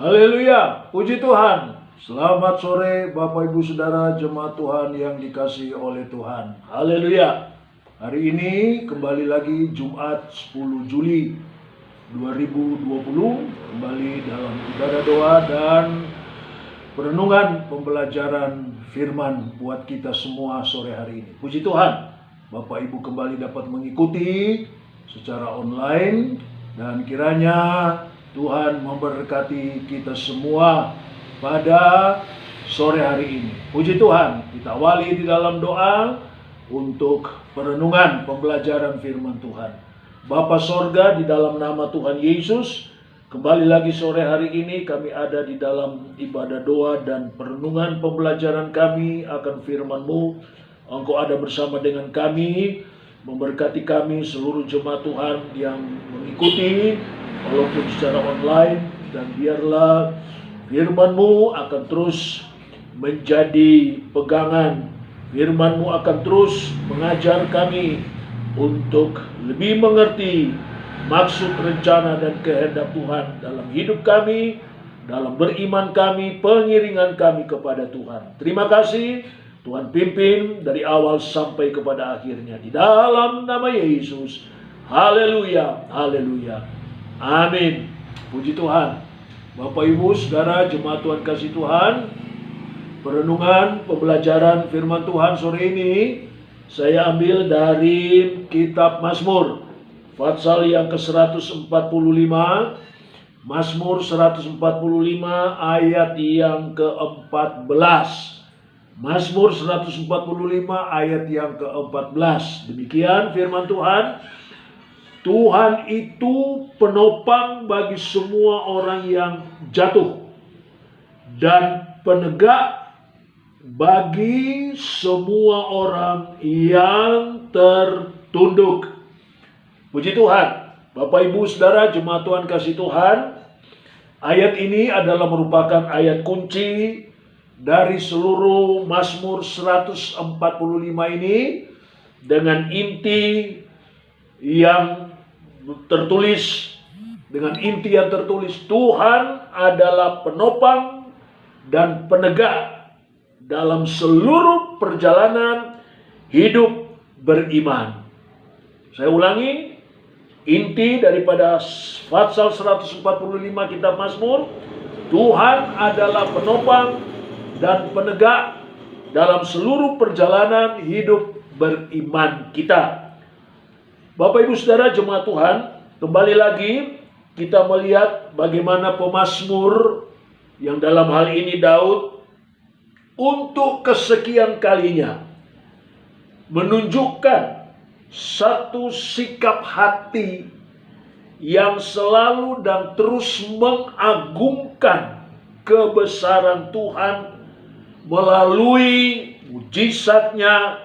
Haleluya, puji Tuhan. Selamat sore Bapak Ibu Saudara jemaat Tuhan yang dikasihi oleh Tuhan. Haleluya. Hari ini kembali lagi Jumat 10 Juli 2020, kembali dalam ibadah doa dan perenungan pembelajaran firman buat kita semua sore hari ini. Puji Tuhan, Bapak Ibu kembali dapat mengikuti secara online dan kiranya Tuhan memberkati kita semua pada sore hari ini. Puji Tuhan, kita awali di dalam doa untuk perenungan pembelajaran firman Tuhan. Bapa sorga, di dalam nama Tuhan Yesus, kembali lagi sore hari ini kami ada di dalam ibadah doa dan perenungan pembelajaran kami akan firman-Mu. Engkau ada bersama dengan kami, memberkati kami seluruh jemaat Tuhan yang mengikuti walaupun secara online, dan biarlah firman-Mu akan terus menjadi pegangan. Firman-Mu akan terus mengajar kami untuk lebih mengerti maksud, rencana, dan kehendak Tuhan dalam hidup kami, dalam beriman kami, pengiringan kami kepada Tuhan. Terima kasih, Tuhan pimpin dari awal sampai kepada akhirnya. Di dalam nama Yesus. Haleluya, haleluya. Amin. Puji Tuhan. Bapak Ibu Saudara jemaat Tuhan kasih Tuhan, perenungan pembelajaran firman Tuhan sore ini saya ambil dari kitab Mazmur pasal yang ke-145, Mazmur 145 ayat yang ke-14. Mazmur 145 ayat yang ke-14. Demikian firman Tuhan. Tuhan itu penopang bagi semua orang yang jatuh dan penegak bagi semua orang yang tertunduk. Puji Tuhan. Bapak Ibu Saudara jemaat Tuhan kasih Tuhan, ayat ini adalah merupakan ayat kunci dari seluruh Mazmur 145 ini, dengan inti yang tertulis, Tuhan adalah penopang dan penegak dalam seluruh perjalanan hidup beriman. Saya ulangi, inti daripada pasal 145 kitab Mazmur, Tuhan adalah penopang dan penegak dalam seluruh perjalanan hidup beriman kita. Bapak Ibu Saudara jemaat Tuhan, kembali lagi kita melihat bagaimana pemazmur yang dalam hal ini Daud untuk kesekian kalinya menunjukkan satu sikap hati yang selalu dan terus mengagungkan kebesaran Tuhan melalui mujizatnya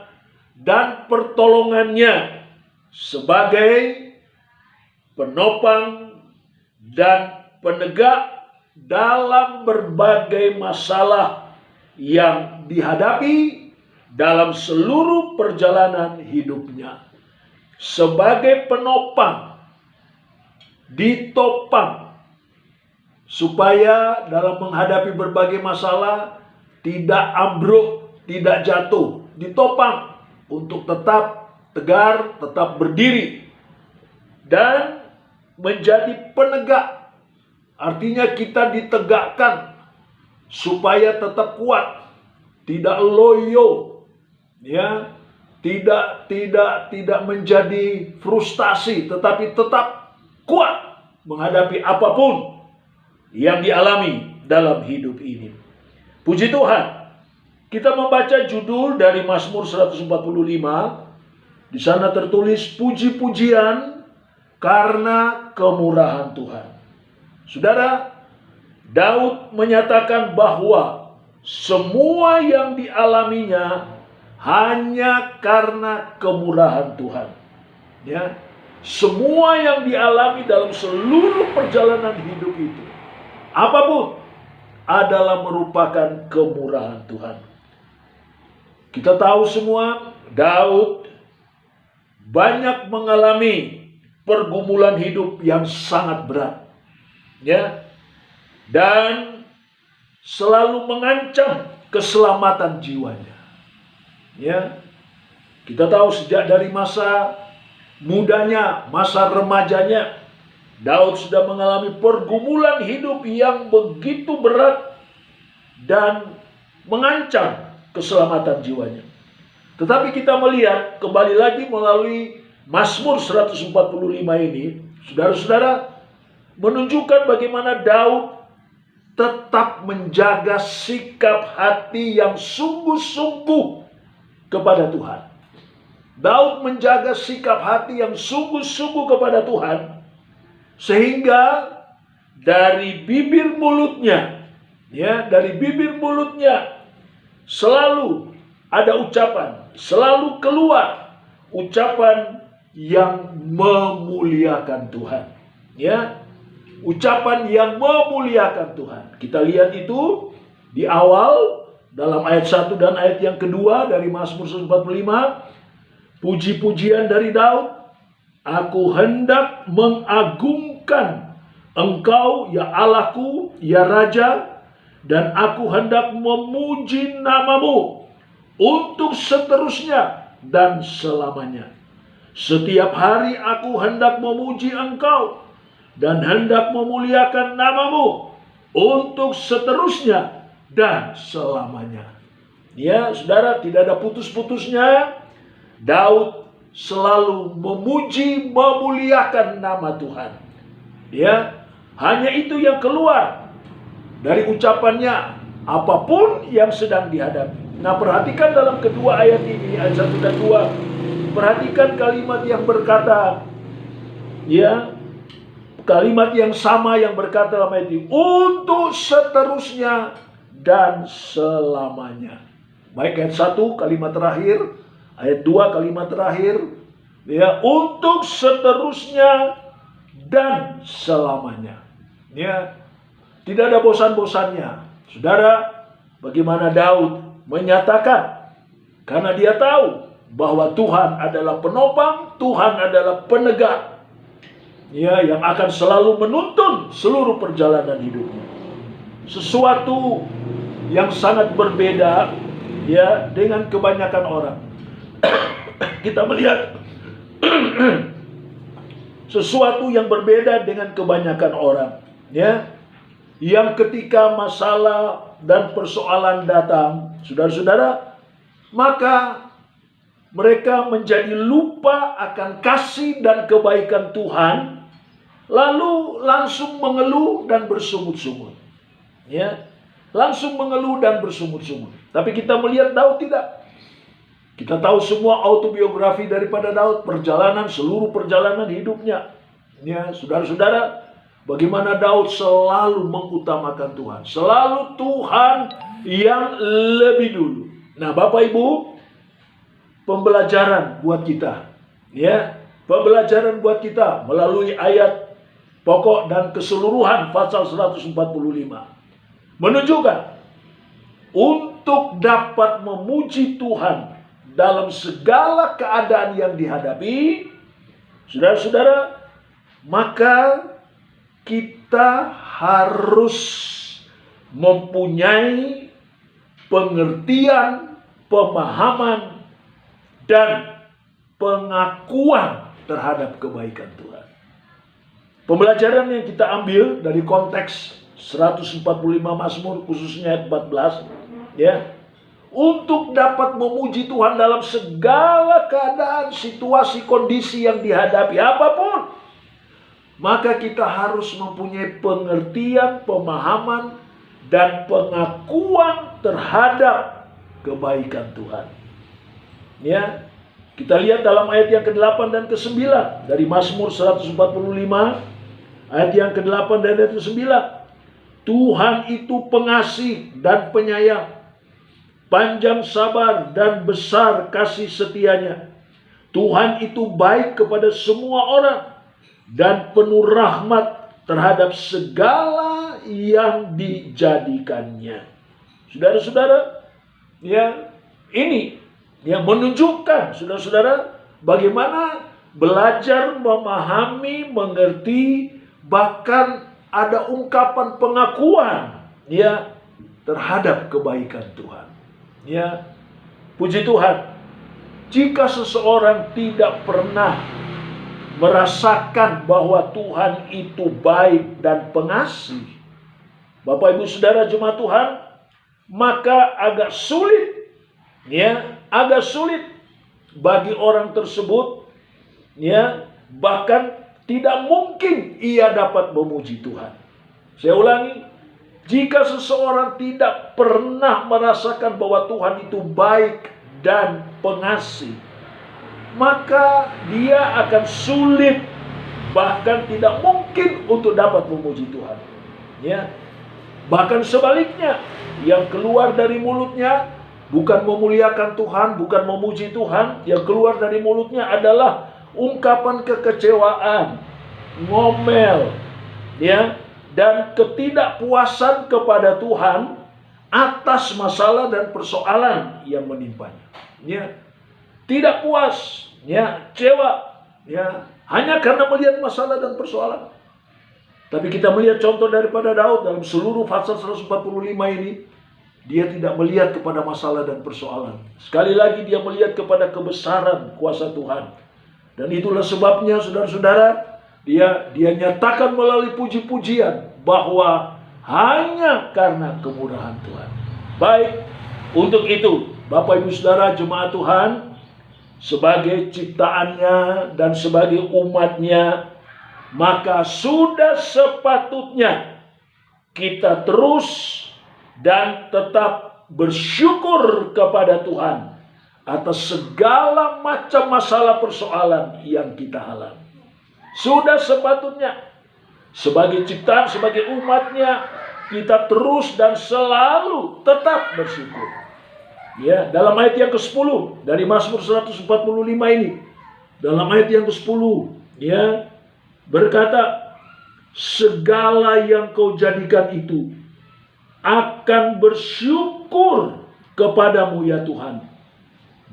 dan pertolongannya sebagai penopang dan penegak dalam berbagai masalah yang dihadapi dalam seluruh perjalanan hidupnya. Sebagai penopang, ditopang, supaya dalam menghadapi berbagai masalah tidak ambruk, tidak jatuh. Ditopang untuk tetap tegar, tetap berdiri, dan menjadi penegak. Artinya kita ditegakkan supaya tetap kuat, tidak loyo, ya, tidak menjadi frustasi, tetapi tetap kuat menghadapi apapun yang dialami dalam hidup ini. Puji Tuhan. Kita membaca judul dari Mazmur 145. Di sana tertulis puji-pujian karena kemurahan Tuhan. Saudara, Daud menyatakan bahwa semua yang dialaminya hanya karena kemurahan Tuhan. Ya, semua yang dialami dalam seluruh perjalanan hidup itu, apapun, adalah merupakan kemurahan Tuhan. Kita tahu semua, Daud banyak mengalami pergumulan hidup yang sangat berat. Ya, dan selalu mengancam keselamatan jiwanya. Ya, kita tahu sejak dari masa mudanya, masa remajanya, Daud sudah mengalami pergumulan hidup yang begitu berat dan mengancam keselamatan jiwanya. Tetapi kita melihat kembali lagi melalui Mazmur 145 ini, saudara-saudara, menunjukkan bagaimana Daud tetap menjaga sikap hati yang sungguh-sungguh kepada Tuhan. Daud menjaga sikap hati yang sungguh-sungguh kepada Tuhan, sehingga dari bibir mulutnya, selalu ada ucapan, selalu keluar ucapan yang memuliakan Tuhan. Ya, ucapan yang memuliakan Tuhan. Kita lihat itu di awal dalam ayat 1 dan ayat yang kedua dari Mazmur 145. Puji-pujian dari Daud. Aku hendak mengagungkan Engkau, ya Allahku, ya Raja, dan aku hendak memuji namamu untuk seterusnya dan selamanya. Setiap hari aku hendak memuji Engkau dan hendak memuliakan namamu untuk seterusnya dan selamanya. Ya, saudara, tidak ada putus-putusnya. Daud selalu memuji, memuliakan nama Tuhan. Ya, hanya itu yang keluar dari ucapannya, apapun yang sedang dihadapi. Nah, perhatikan dalam kedua ayat ini, ayat 1 dan 2. Perhatikan kalimat yang berkata, ya, kalimat yang sama yang berkata dalam ayat ini, untuk seterusnya dan selamanya. Baik ayat 1 kalimat terakhir, ayat 2 kalimat terakhir, ya, untuk seterusnya dan selamanya. Ya, tidak ada bosan-bosannya. Saudara, bagaimana Daud menyatakan, karena dia tahu bahwa Tuhan adalah penopang, Tuhan adalah penegak, ya, yang akan selalu menuntun seluruh perjalanan hidupnya. Sesuatu yang sangat berbeda, ya, dengan kebanyakan orang. Kita melihat sesuatu yang berbeda dengan kebanyakan orang, ya, yang ketika masalah dan persoalan datang, saudara-saudara, maka mereka menjadi lupa akan kasih dan kebaikan Tuhan, lalu langsung mengeluh dan bersungut-sungut. Ya, langsung mengeluh dan bersungut-sungut. Tapi kita melihat Daud tidak. Kita tahu semua autobiografi daripada Daud, seluruh perjalanan hidupnya. Ya, saudara-saudara, bagaimana Daud selalu mengutamakan Tuhan. Selalu Tuhan yang lebih dulu. Nah, Bapak Ibu, pembelajaran buat kita. Ya, pembelajaran buat kita melalui ayat pokok dan keseluruhan pasal 145. Menunjukkan untuk dapat memuji Tuhan dalam segala keadaan yang dihadapi, saudara-saudara, maka kita harus mempunyai pengertian, pemahaman, dan pengakuan terhadap kebaikan Tuhan. Pembelajaran yang kita ambil dari konteks 145 Mazmur, khususnya ayat 14, ya, untuk dapat memuji Tuhan dalam segala keadaan, situasi, kondisi yang dihadapi apapun, maka kita harus mempunyai pengertian, pemahaman, dan pengakuan terhadap kebaikan Tuhan. Ya, kita lihat dalam ayat yang ke-8 dan ke-9 dari Mazmur 145, ayat yang ke-8 dan ayat ke-9. Tuhan itu pengasih dan penyayang, panjang sabar dan besar kasih setianya. Tuhan itu baik kepada semua orang dan penuh rahmat terhadap segala yang dijadikannya. Saudara-saudara, ya, ini yang menunjukkan, saudara-saudara, bagaimana belajar memahami, mengerti, bahkan ada ungkapan pengakuan ya terhadap kebaikan Tuhan. Ya, puji Tuhan. Jika seseorang tidak pernah merasakan bahwa Tuhan itu baik dan pengasih, Bapak Ibu Saudara jemaat Tuhan, maka agak sulit bagi orang tersebut bahkan tidak mungkin ia dapat memuji Tuhan. Saya ulangi, jika seseorang tidak pernah merasakan bahwa Tuhan itu baik dan pengasih, maka dia akan sulit, bahkan tidak mungkin untuk dapat memuji Tuhan. Ya. Bahkan sebaliknya, yang keluar dari mulutnya bukan memuliakan Tuhan, bukan memuji Tuhan, yang keluar dari mulutnya adalah ungkapan kekecewaan, ngomel, ya, dan ketidakpuasan kepada Tuhan atas masalah dan persoalan yang menimpanya. Ya, tidak puas, ya, kecewa, ya, hanya karena melihat masalah dan persoalan. Tapi kita melihat contoh daripada Daud dalam seluruh pasal 145 ini, dia tidak melihat kepada masalah dan persoalan. Sekali lagi dia melihat kepada kebesaran kuasa Tuhan. Dan itulah sebabnya saudara-saudara, dia nyatakan melalui puji-pujian bahwa hanya karena kemurahan Tuhan. Baik, untuk itu Bapak Ibu Saudara jemaat Tuhan, sebagai ciptaannya dan sebagai umatnya, maka sudah sepatutnya kita terus dan tetap bersyukur kepada Tuhan atas segala macam masalah persoalan yang kita alami. Sudah sepatutnya sebagai ciptaan, sebagai umatnya, kita terus dan selalu tetap bersyukur. Ya, dalam ayat yang ke-10 dari Mazmur 145 ini, dalam ayat yang ke-10, ya, berkata, segala yang kau jadikan itu akan bersyukur kepadamu ya Tuhan.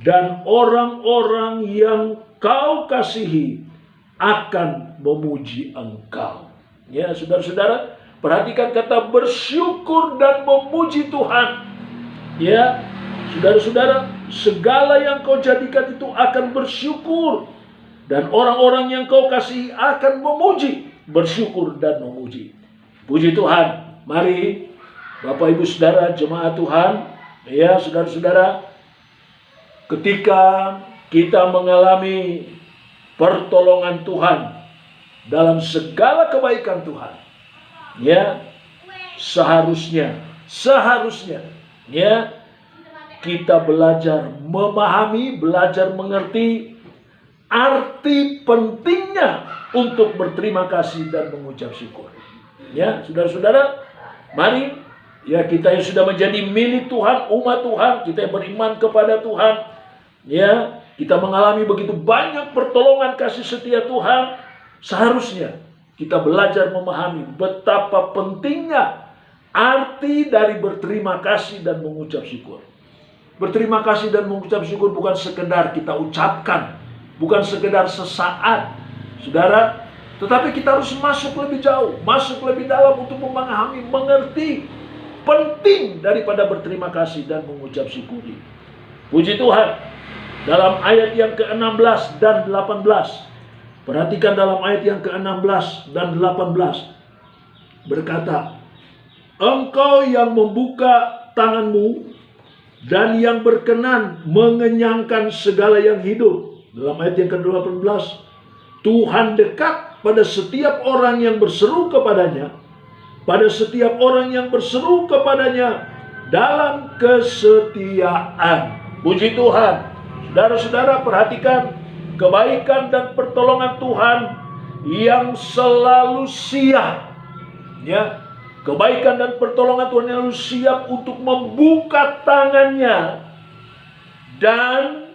Dan orang-orang yang kau kasihi akan memuji engkau. Ya, saudara-saudara, perhatikan kata bersyukur dan memuji Tuhan. Ya, saudara-saudara, segala yang kau jadikan itu akan bersyukur. Dan orang-orang yang kau kasihi akan memuji, bersyukur dan memuji. Puji Tuhan. Mari Bapak Ibu Saudara jemaat Tuhan, ya saudara-saudara, ketika kita mengalami pertolongan Tuhan dalam segala kebaikan Tuhan, ya seharusnya ya kita belajar memahami, belajar mengerti arti pentingnya untuk berterima kasih dan mengucap syukur. Ya, saudara-saudara, mari ya kita yang sudah menjadi milik Tuhan, umat Tuhan, kita yang beriman kepada Tuhan, ya, kita mengalami begitu banyak pertolongan kasih setia Tuhan, seharusnya kita belajar memahami betapa pentingnya arti dari berterima kasih dan mengucap syukur. Berterima kasih dan mengucap syukur bukan sekedar kita ucapkan, bukan sekedar sesaat, saudara, tetapi kita harus masuk lebih jauh, masuk lebih dalam untuk memahami, mengerti penting daripada berterima kasih dan mengucap syukur. Puji Tuhan. Dalam ayat yang ke-16 dan 18, perhatikan dalam ayat yang ke-16 dan 18, berkata, engkau yang membuka tanganmu dan yang berkenan mengenyangkan segala yang hidup. Dalam ayat yang ke-18, Tuhan dekat pada setiap orang yang berseru kepadanya, pada setiap orang yang berseru kepadanya dalam kesetiaan. Puji Tuhan. Saudara-saudara, perhatikan kebaikan dan pertolongan Tuhan yang selalu siap. Ya, kebaikan dan pertolongan Tuhan yang selalu siap untuk membuka tangannya dan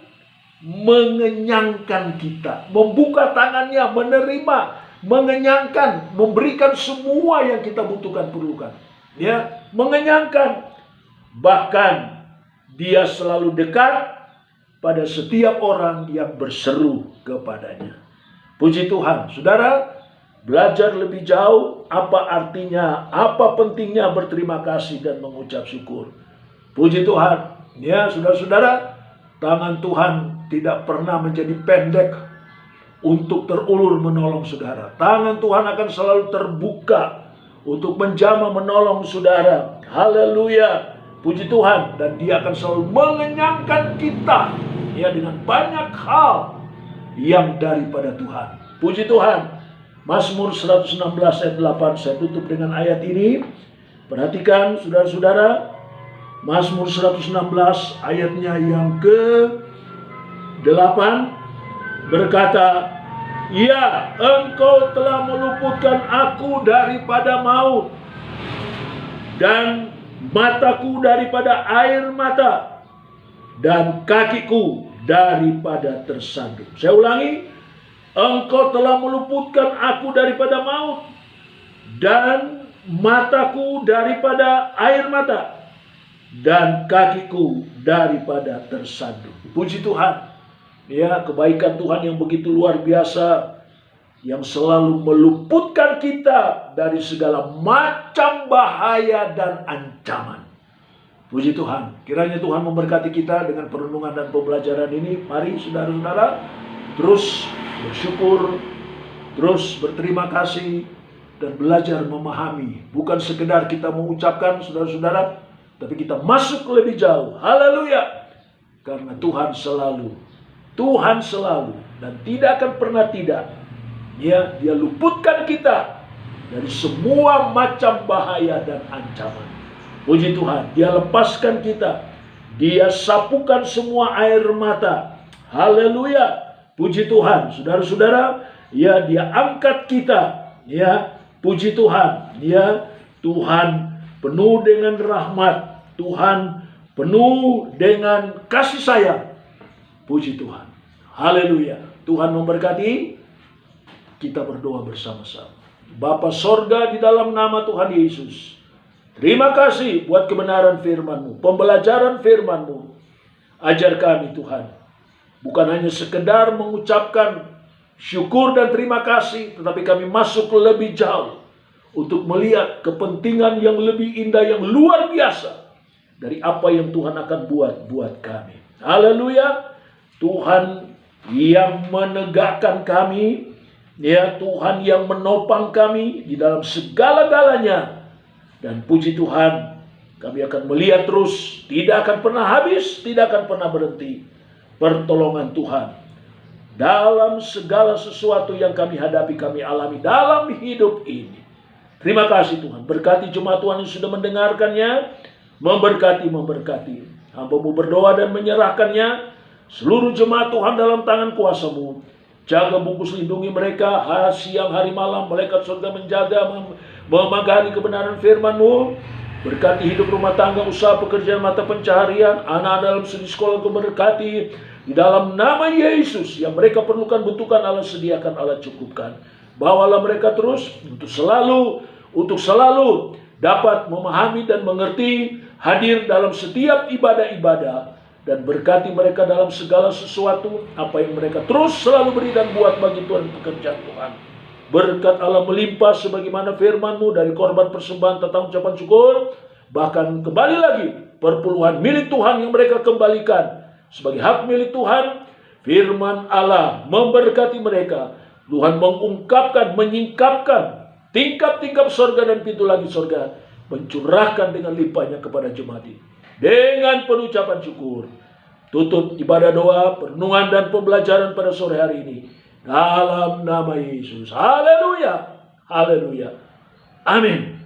mengenyangkan kita. Membuka tangannya, menerima, mengenyangkan, memberikan semua yang kita butuhkan, perlukan. Ya, mengenyangkan. Bahkan dia selalu dekat pada setiap orang yang berseru kepadanya. Puji Tuhan. Saudara, belajar lebih jauh apa artinya, apa pentingnya berterima kasih dan mengucap syukur. Puji Tuhan. Ya, saudara-saudara, tangan Tuhan tidak pernah menjadi pendek untuk terulur menolong saudara. Tangan Tuhan akan selalu terbuka untuk menjamah menolong saudara. Haleluya. Puji Tuhan. Dan Dia akan selalu mengenyangkan kita ya dengan banyak hal yang daripada Tuhan. Puji Tuhan. Mazmur 116 ayat 8. Saya tutup dengan ayat ini. Perhatikan saudara-saudara. Mazmur 116 ayatnya yang ke-8 berkata, "Ya, Engkau telah meluputkan aku daripada maut, dan mataku daripada air mata, dan kakiku daripada tersandung." Saya ulangi, Engkau telah meluputkan aku daripada maut, dan mataku daripada air mata, dan kakiku daripada tersandung. Puji Tuhan. Ya, kebaikan Tuhan yang begitu luar biasa, yang selalu meluputkan kita dari segala macam bahaya dan ancaman. Puji Tuhan. Kiranya Tuhan memberkati kita dengan perenungan dan pembelajaran ini. Mari saudara-saudara terus bersyukur, terus berterima kasih, dan belajar memahami. Bukan sekedar kita mengucapkan saudara-saudara, tapi kita masuk lebih jauh. Haleluya. Karena Tuhan selalu, dan tidak akan pernah tidak. Ya, Dia luputkan kita dari semua macam bahaya dan ancaman. Puji Tuhan. Dia lepaskan kita. Dia sapukan semua air mata. Haleluya. Puji Tuhan. Saudara-saudara, ya, Dia angkat kita. Ya, puji Tuhan. Ya, Tuhan penuh dengan rahmat. Tuhan penuh dengan kasih sayang. Puji Tuhan. Haleluya. Tuhan memberkati. Kita berdoa bersama-sama. Bapa sorga, di dalam nama Tuhan Yesus, terima kasih buat kebenaran firman-Mu, pembelajaran firman-Mu. Ajar kami Tuhan, bukan hanya sekedar mengucapkan syukur dan terima kasih, tetapi kami masuk lebih jauh untuk melihat kepentingan yang lebih indah, yang luar biasa dari apa yang Tuhan akan buat kami. Haleluya. Tuhan yang menegakkan kami, ya, Tuhan yang menopang kami di dalam segala-galanya. Dan puji Tuhan, kami akan melihat terus, tidak akan pernah habis, tidak akan pernah berhenti pertolongan Tuhan dalam segala sesuatu yang kami hadapi, kami alami dalam hidup ini. Terima kasih Tuhan. Berkati jemaat Tuhan yang sudah mendengarkannya. Memberkati. Hamba-Mu berdoa dan menyerahkannya. Seluruh jemaat Tuhan dalam tangan kuasa-Mu. Jaga, bungkus, lindungi mereka siang hari malam. Malaikat surga menjaga, memagari kebenaran firman-Mu. Berkati hidup rumah tangga, usaha, pekerjaan, mata pencaharian. Anak dalam studi sekolah Engkau berkati. Di dalam nama Yesus, yang mereka perlukan, butuhkan, Allah sediakan, Allah cukupkan. Bawalah mereka terus untuk selalu dapat memahami dan mengerti, hadir dalam setiap ibadah-ibadah, dan berkati mereka dalam segala sesuatu apa yang mereka terus selalu beri dan buat bagi Tuhan pekerjaan Tuhan. Berkat Allah melimpah sebagaimana firman-Mu, dari korban persembahan tentang ucapan syukur, bahkan kembali lagi perpuluhan milik Tuhan yang mereka kembalikan sebagai hak milik Tuhan. Firman Allah memberkati mereka. Tuhan mengungkapkan, menyingkapkan tingkap-tingkap sorga dan pintu langit sorga, mencurahkan dengan limpahnya kepada jemaat ini. Dengan penucapan syukur, tutup ibadah doa, perenungan dan pembelajaran pada sore hari ini. Dalam nama Yesus. Haleluya. Haleluya. Amin.